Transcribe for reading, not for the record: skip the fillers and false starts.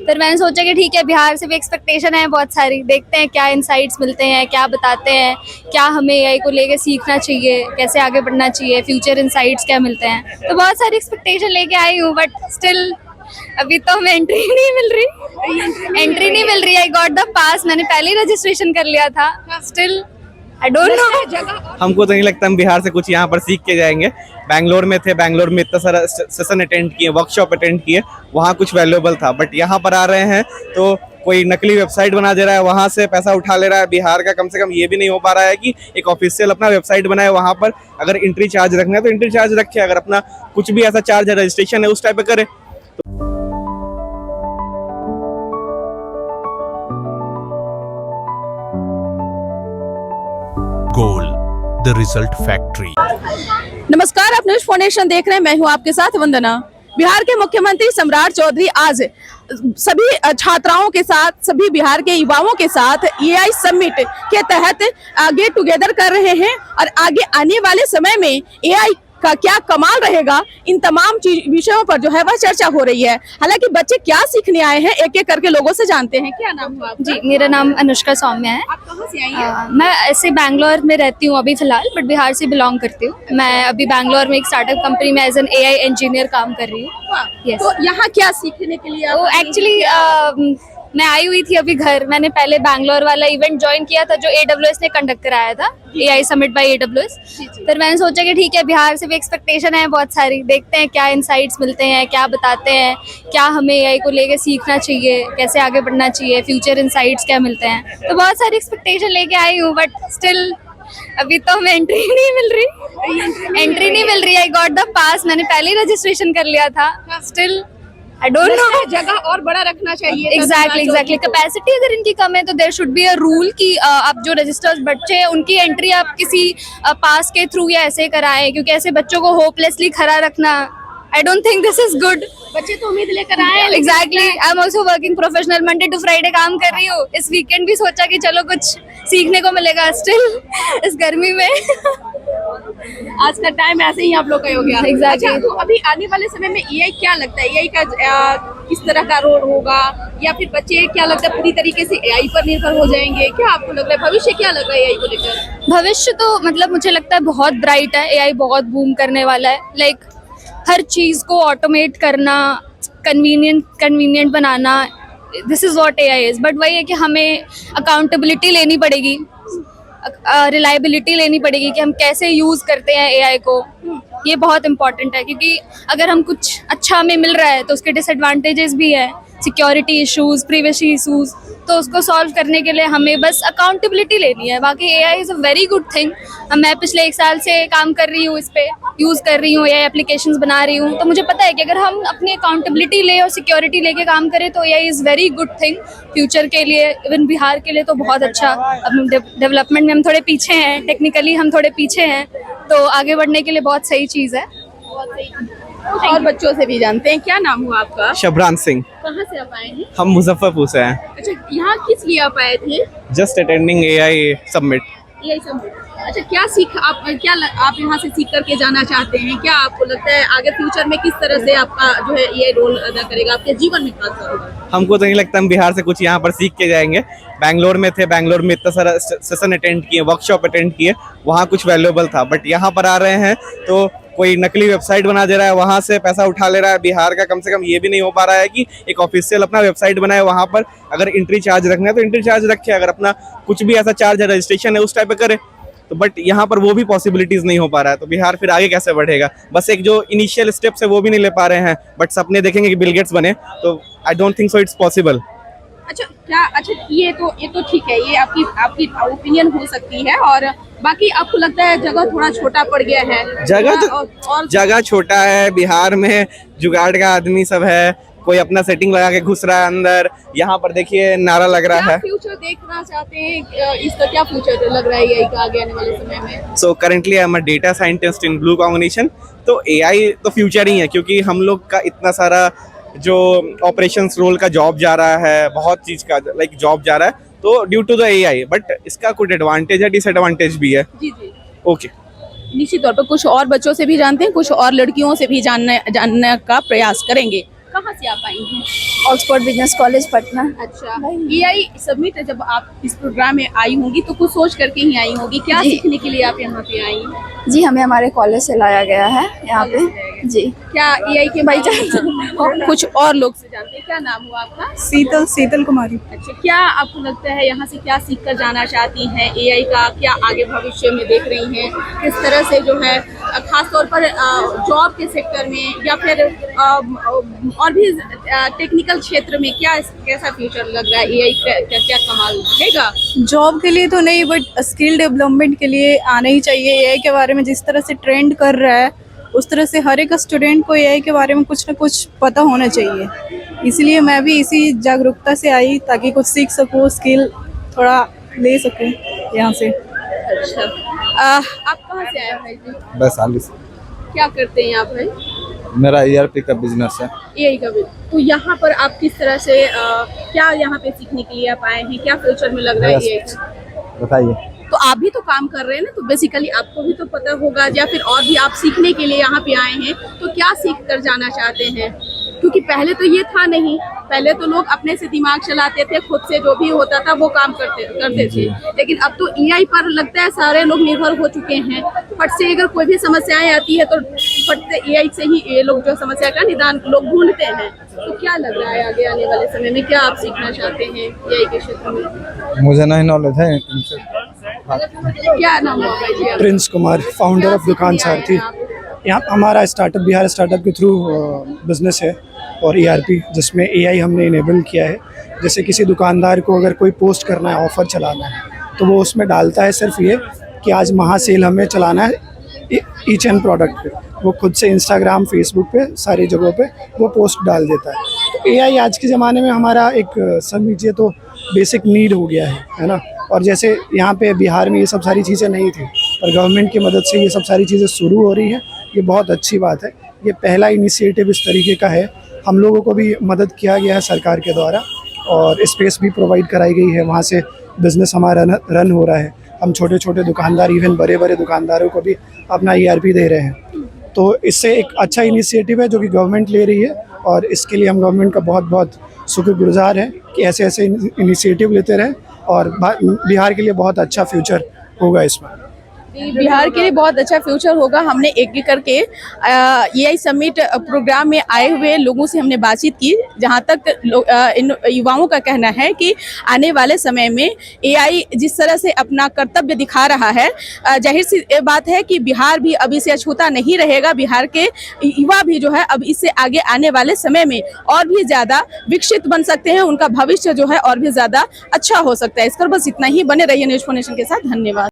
फिर मैंने सोचा कि ठीक है, बिहार से भी एक्सपेक्टेशन है बहुत सारी, देखते हैं क्या इनसाइट्स मिलते हैं, क्या बताते हैं, क्या हमें एआई को लेके सीखना चाहिए, कैसे आगे बढ़ना चाहिए, फ्यूचर इनसाइट्स क्या मिलते हैं। तो बहुत सारी एक्सपेक्टेशन लेके आई हूँ, बट स्टिल अभी तो हमें एंट्री नहीं मिल रही। आई गॉट द पास, मैंने पहले ही रजिस्ट्रेशन कर लिया था, स्टिल आई डोंट नो। हमको तो नहीं लगता हम बिहार से कुछ यहाँ पर सीख के जाएंगे। बैंगलोर में थे, बैंगलोर में इतना सारा सेशन अटेंड किए, वर्कशॉप अटेंड किए, वहाँ कुछ वैल्यूएबल था। बट यहाँ पर आ रहे हैं तो कोई नकली वेबसाइट बना दे रहा है, वहाँ से पैसा उठा ले रहा है। बिहार का कम से कम ये भी नहीं हो पा रहा है कि एक ऑफिशियल अपना वेबसाइट बनाए, वहाँ पर अगर एंट्री चार्ज रखना है तो एंट्री चार्ज रखे, अगर अपना कुछ भी ऐसा चार्ज है, रजिस्ट्रेशन है, उस टाइप पे करे। Goal the result factory. नमस्कार, आप न्यूज फाउंडेशन देख रहे हैं, मैं हूं आपके साथ वंदना। बिहार के मुख्यमंत्री सम्राट चौधरी आज सभी छात्राओं के साथ, सभी बिहार के युवाओं के साथ एआई समिट के तहत गेट टुगेदर कर रहे हैं और आगे आने वाले समय में एआई का क्या कमाल रहेगा, इन तमाम विषयों पर जो है वह चर्चा हो रही है। हालांकि बच्चे क्या सीखने आए हैं, एक एक करके लोगों से जानते हैं। क्या नाम हुआ आपका? जी, मेरा नाम अनुष्का सौम्या है। आप कहाँ से आई हैं? मैं ऐसे बैंगलोर में रहती हूँ अभी फिलहाल, बट बिहार से बिलोंग करती हूँ। मैं अभी बैंगलोर में एक स्टार्टअप कंपनी में एज एन एआई इंजीनियर काम कर रही हूँ। Yes. तो यहाँ क्या सीखने के लिए वो एक्चुअली मैं आई हुई थी अभी घर। मैंने पहले बैंगलोर वाला इवेंट ज्वाइन किया था जो AWS ने कंडक्ट कराया था, एआई समिट बाय AWS। फिर मैंने सोचा कि ठीक है, बिहार से भी एक्सपेक्टेशन है बहुत सारी, देखते हैं क्या इनसाइट्स मिलते हैं, क्या बताते हैं, क्या हमें एआई को लेके सीखना चाहिए, कैसे आगे बढ़ना चाहिए, फ्यूचर इनसाइट्स क्या मिलते हैं। तो बहुत सारी एक्सपेक्टेशन लेके आई हूँ, बट स्टिल अभी तो हमें एंट्री नहीं मिल रही। आई गॉट द पास, मैंने पहले ही रजिस्ट्रेशन कर लिया था, स्टिल आई डोंट नो। जगह और बड़ा रखना चाहिए। एग्जैक्टली कैपेसिटी अगर इनकी कम है तो there should be a rule कि आप जो रजिस्टर्ड बच्चे हैं उनकी एंट्री आप किसी पास के थ्रू या ऐसे कराएं, क्योंकि ऐसे बच्चों को होपलेसली खड़ा रखना, I don't think this is good. बच्चे तो उम्मीद लेकर आए हैं। Exactly, I am also working professional, Monday to Friday काम कर रही हूँ। इस वीकेंड भी सोचा कि चलो कुछ सीखने को मिलेगा, स्टिल इस गर्मी में। आज का टाइम ऐसे ही आप लोग का हो गया। Exactly. अच्छा, तो अभी आने वाले समय में एआई क्या लगता है, एआई का किस तरह का रोल होगा, या फिर बच्चे क्या लगता है पूरी तरीके से एआई पर निर्भर हो जाएंगे? क्या आपको लग रहा है भविष्य क्या लग रहा है एआई को लेकर? भविष्य तो मतलब मुझे लगता है बहुत ब्राइट है। एआई बहुत बूम करने वाला है। लाइक हर चीज को ऑटोमेट करना, convenient banana, this is what AI is. But वही है कि हमें अकाउंटेबिलिटी लेनी पड़ेगी, रिलायबिलिटी लेनी पड़ेगी कि हम कैसे यूज करते हैं एआई को। ये बहुत इंपॉर्टेंट है, क्योंकि अगर हम कुछ अच्छा हमें मिल रहा है तो उसके डिसएडवांटेजेस भी है, सिक्योरिटी इश्यूज, प्राइवेसी इश्यूज। तो उसको सॉल्व करने के लिए हमें बस अकाउंटेबिलिटी लेनी है। बाकी AI is a very good thing. मैं पिछले 1 साल से काम कर रही हूँ, इस पे यूज कर रही हूँ, एआई एप्लीकेशंस बना रही हूँ। तो मुझे पता है कि अगर हम अपनी अकाउंटेबिलिटी ले और सिक्योरिटी लेके काम करें तो AI is very good thing future के लिए, इवन बिहार के लिए तो बहुत अच्छा। अब डेवलपमेंट में हम थोड़े पीछे हैं, टेक्निकली हम थोड़े पीछे हैं, तो आगे बढ़ने के लिए बहुत सही चीज़ है। और बच्चों से भी जानते हैं। क्या नाम हुआ आपका? शबरान सिंह। कहाँ से आप आए हैं? हम मुजफ्फरपुर से हैं। अच्छा, यहाँ किस लिए आप आए थे? Just attending AI summit. AI summit. अच्छा, क्या आप यहाँ से सीख करके जाना चाहते हैं? क्या आपको लगता है आगे फ्यूचर में किस तरह से आपका जो है ये रोल अदा करेगा आपके जीवन में? खास होगा? हमको तो नहीं लगता हम बिहार से कुछ यहाँ पर सीख के जाएंगे। बैंगलोर में थे, बैंगलोर में इतना सारा सेशन अटेंड किए, वर्कशॉप अटेंड किए, वहाँ कुछ वैल्यूएबल था। बट यहाँ पर आ रहे हैं तो कोई नकली वेबसाइट बना दे रहा है, वहाँ से पैसा उठा ले रहा है। बिहार का कम से कम ये भी नहीं हो पा रहा है कि एक ऑफिशियल अपना वेबसाइट बनाए, वहाँ पर अगर एंट्री चार्ज रखना है तो एंट्री चार्ज रखे, अगर अपना कुछ भी ऐसा चार्ज है, रजिस्ट्रेशन है, उस टाइप पे करे। तो बट यहाँ पर वो भी पॉसिबिलिटीज नहीं हो पा रहा है, तो बिहार फिर आगे कैसे बढ़ेगा? बस एक जो इनिशियल स्टेप्स है वो भी नहीं ले पा रहे हैं। बट सपने देखेंगे कि बिल गेट्स बने, तो आई don't think so it's possible. अच्छा, ये तो ठीक है, ये आपकी ओपिनियन हो सकती है। और बाकी आपको लगता है जगह थोड़ा छोटा पड़ गया है? जगह छोटा है। बिहार में जुगाड़ का आदमी सब है, कोई अपना सेटिंग लगा के घुस रहा है अंदर। यहाँ पर देखिए नारा लग रहा है। फ्यूचर देखना चाहते हैं, इसका क्या फ्यूचर लग रहा है एआई का आगे आने वाले समय में? So currently I am a data scientist in blue combination. तो एआई तो फ्यूचर ही है, क्योंकि हम लोग का इतना सारा जो ऑपरेशंस रोल का जॉब जा रहा है, बहुत चीज का लाइक जॉब जा रहा है, तो due to the AI. But इसका कुछ एडवांटेज है, डिसएडवांटेज भी है। जी जी, ओके। निश्चित तौर पर कुछ और बच्चों से भी जानते हैं, कुछ और लड़कियों से भी जानने का प्रयास करेंगे। कहाँ से आप आई हैं? Oxford business college Patna. अच्छा, एआई समिट जब आप इस प्रोग्राम में आई होंगी तो कुछ सोच करके ही आई होगी, क्या जी। सीखने के लिए आप यहाँ पे आई हैं? जी, हमें हमारे कॉलेज से लाया गया है यहाँ पे। जी, क्या एआई के भाई और कुछ और लोग से जानते हैं, क्या नाम हुआ आपका? शीतल कुमारी। अच्छा, क्या आपको लगता है यहाँ से क्या सीख कर जाना चाहती हैं? एआई का क्या आगे भविष्य में देख रही हैं? किस तरह से जो है खास तौर पर जॉब के सेक्टर में या फिर और भी टेक्निकल क्षेत्र में क्या कैसा फ्यूचर लग रहा है? एआई का क्या कमाल रहेगा? जॉब के लिए तो नहीं, बट स्किल डेवलपमेंट के लिए आना ही चाहिए। एआई के बारे में जिस तरह से ट्रेंड कर रहा है उस तरह से हर एक स्टूडेंट को एआई के बारे में कुछ ना कुछ पता होना चाहिए। इसलिए मैं भी इसी जागरूकता से आई ताकि कुछ सीख सकूँ, स्किल थोड़ा ले सकूँ यहाँ से। अच्छा, आप कहाँ से आए भाई जी? वैशाली से। क्या करते हैं आप भाई? मेरा ईआरपी का बिजनेस है। एआई का भी। तो यहाँ पर आप किस तरह से क्या यहाँ पे सीखने के लिए आप आए हैं? क्या फ्यूचर में लग रहा है एआई का? बताइए। तो आप भी तो काम कर रहे हैं ना, तो बेसिकली आपको भी तो पता होगा, या फिर और भी आप सीखने के लिए यहाँ पे आए हैं तो क्या सीख कर जाना चाहते हैं? क्योंकि पहले तो ये था नहीं, पहले तो लोग अपने से दिमाग चलाते थे, खुद से जो भी होता था वो काम करते थे, लेकिन अब तो एआई पर लगता है सारे लोग निर्भर हो चुके हैं। फट से अगर कोई भी समस्याएं आती है तो फट से एआई से ही ये लोग जो समस्या का निदान लोग ढूंढते हैं। तो क्या लग रहा है आगे आने वाले समय में क्या आप सीखना चाहते हैं एआई के क्षेत्र में? मुझे नहीं नॉलेज है इनसे। क्या नाम हुआ भाई जी? प्रिंस कुमार, फाउंडर ऑफ दुकान सारथी। यहाँ हमारा स्टार्टअप बिहार स्टार्टअप के थ्रू बिजनेस है और ईआरपी, जिसमें एआई हमने इनेबल किया है। जैसे किसी दुकानदार को अगर कोई पोस्ट करना है, ऑफ़र चलाना है, तो वो उसमें डालता है सिर्फ ये कि आज महासेल हमें चलाना है ईच एंड प्रोडक्ट पे। वो खुद से इंस्टाग्राम, फेसबुक पे, सारी जगहों पे वो पोस्ट डाल देता है। तो एआई आज के ज़माने में हमारा एक समझिए तो बेसिक नीड हो गया है ना। और जैसे यहाँ पे बिहार में ये सब सारी चीज़ें नहीं थी, पर गवर्नमेंट की मदद से ये सब सारी चीज़ें शुरू हो रही हैं। ये बहुत अच्छी बात है। ये पहला इनिशिएटिव इस तरीके का है। हम लोगों को भी मदद किया गया है सरकार के द्वारा और स्पेस भी प्रोवाइड कराई गई है। वहाँ से बिज़नेस हमारा रन हो रहा है। हम छोटे छोटे दुकानदार, इवन बड़े बड़े दुकानदारों को भी अपना ईआरपी दे रहे हैं। तो इससे एक अच्छा इनिशिएटिव है जो कि गवर्नमेंट ले रही है और इसके लिए हम गवर्नमेंट का बहुत बहुत शुक्रगुजार हैं कि ऐसे ऐसे इनिशिएटिव लेते रहें और बिहार के लिए बहुत अच्छा फ्यूचर होगा इसमें। बिहार के लिए बहुत अच्छा फ्यूचर होगा। हमने एक एक करके एआई समिट प्रोग्राम में आए हुए लोगों से हमने बातचीत की, जहां तक इन युवाओं का कहना है कि आने वाले समय में एआई जिस तरह से अपना कर्तव्य दिखा रहा है, जाहिर सी बात है कि बिहार भी अब इसे अछूता नहीं रहेगा। बिहार के युवा भी जो है अब इससे आगे आने वाले समय में और भी ज़्यादा विकसित बन सकते हैं, उनका भविष्य जो है और भी ज़्यादा अच्छा हो सकता है। इस पर बस इतना ही। बने रहिए न्यूज़ 4 नेशन के साथ। धन्यवाद।